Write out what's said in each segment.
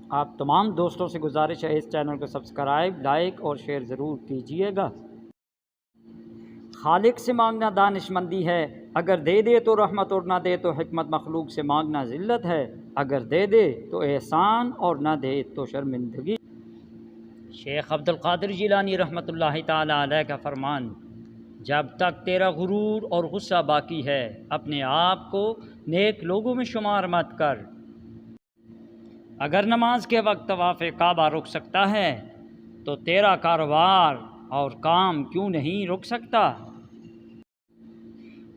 آپ تمام دوستوں سے گزارش ہے اس چینل کو سبسکرائب، لائک اور شیئر ضرور کیجیے گا۔ خالق سے مانگنا دانش مندی ہے، اگر دے دے تو رحمت اور نہ دے تو حکمت، مخلوق سے مانگنا ذلت ہے، اگر دے دے تو احسان اور نہ دے تو شرمندگی۔ شیخ عبد القادر جیلانی رحمۃ اللہ تعالی علیہ کا فرمان: جب تک تیرا غرور اور غصہ باقی ہے اپنے آپ کو نیک لوگوں میں شمار مت کر۔ اگر نماز کے وقت طواف کعبہ رک سکتا ہے تو تیرا کاروبار اور کام کیوں نہیں رک سکتا؟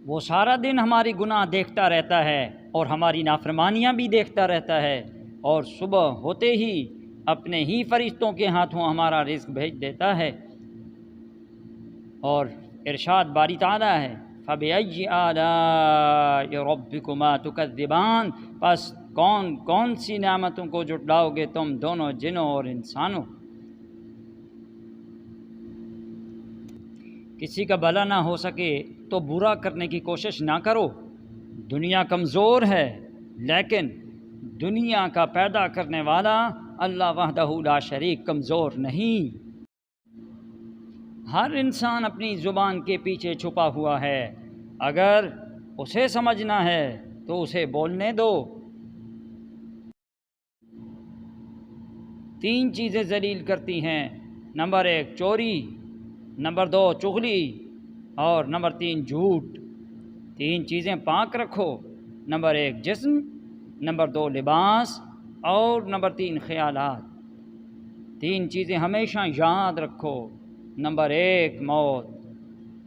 وہ سارا دن ہماری گناہ دیکھتا رہتا ہے اور ہماری نافرمانیاں بھی دیکھتا رہتا ہے، اور صبح ہوتے ہی اپنے ہی فرشتوں کے ہاتھوں ہمارا رزق بھیج دیتا ہے۔ اور ارشاد باری تعالیٰ ہے: فَبِأَيِّ آلَاءِ رَبِّكُمَا تُكَذِّبَانِ، پس کون کون سی نعمتوں کو جھٹلاؤ گے تم دونوں جنوں اور انسانوں۔ کسی کا بھلا نہ ہو سکے تو برا کرنے کی کوشش نہ کرو۔ دنیا کمزور ہے لیکن دنیا کا پیدا کرنے والا اللہ وحدہ لا شریک کمزور نہیں۔ ہر انسان اپنی زبان کے پیچھے چھپا ہوا ہے، اگر اسے سمجھنا ہے تو اسے بولنے دو۔ 3 چیزیں ذلیل کرتی ہیں: نمبر 1 چوری، نمبر 2 چغلی، اور نمبر 3 جھوٹ۔ 3 چیزیں پاک رکھو: نمبر 1 جسم، نمبر 2 لباس، اور نمبر 3 خیالات۔ 3 چیزیں ہمیشہ یاد رکھو: نمبر 1 موت،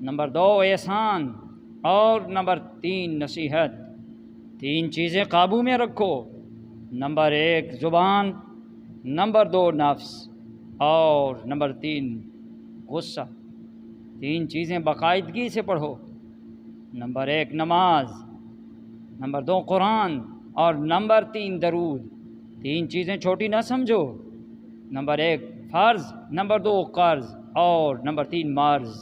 نمبر 2 احسان، اور نمبر 3 نصیحت۔ 3 چیزیں قابو میں رکھو: نمبر 1 زبان، نمبر 2 نفس، اور نمبر 3 غصہ۔ 3 چیزیں باقاعدگی سے پڑھو: نمبر 1 نماز، نمبر 2 قرآن، اور نمبر 3 درود۔ 3 چیزیں چھوٹی نہ سمجھو: نمبر 1 فرض، نمبر 2 قرض، اور نمبر 3 مرض۔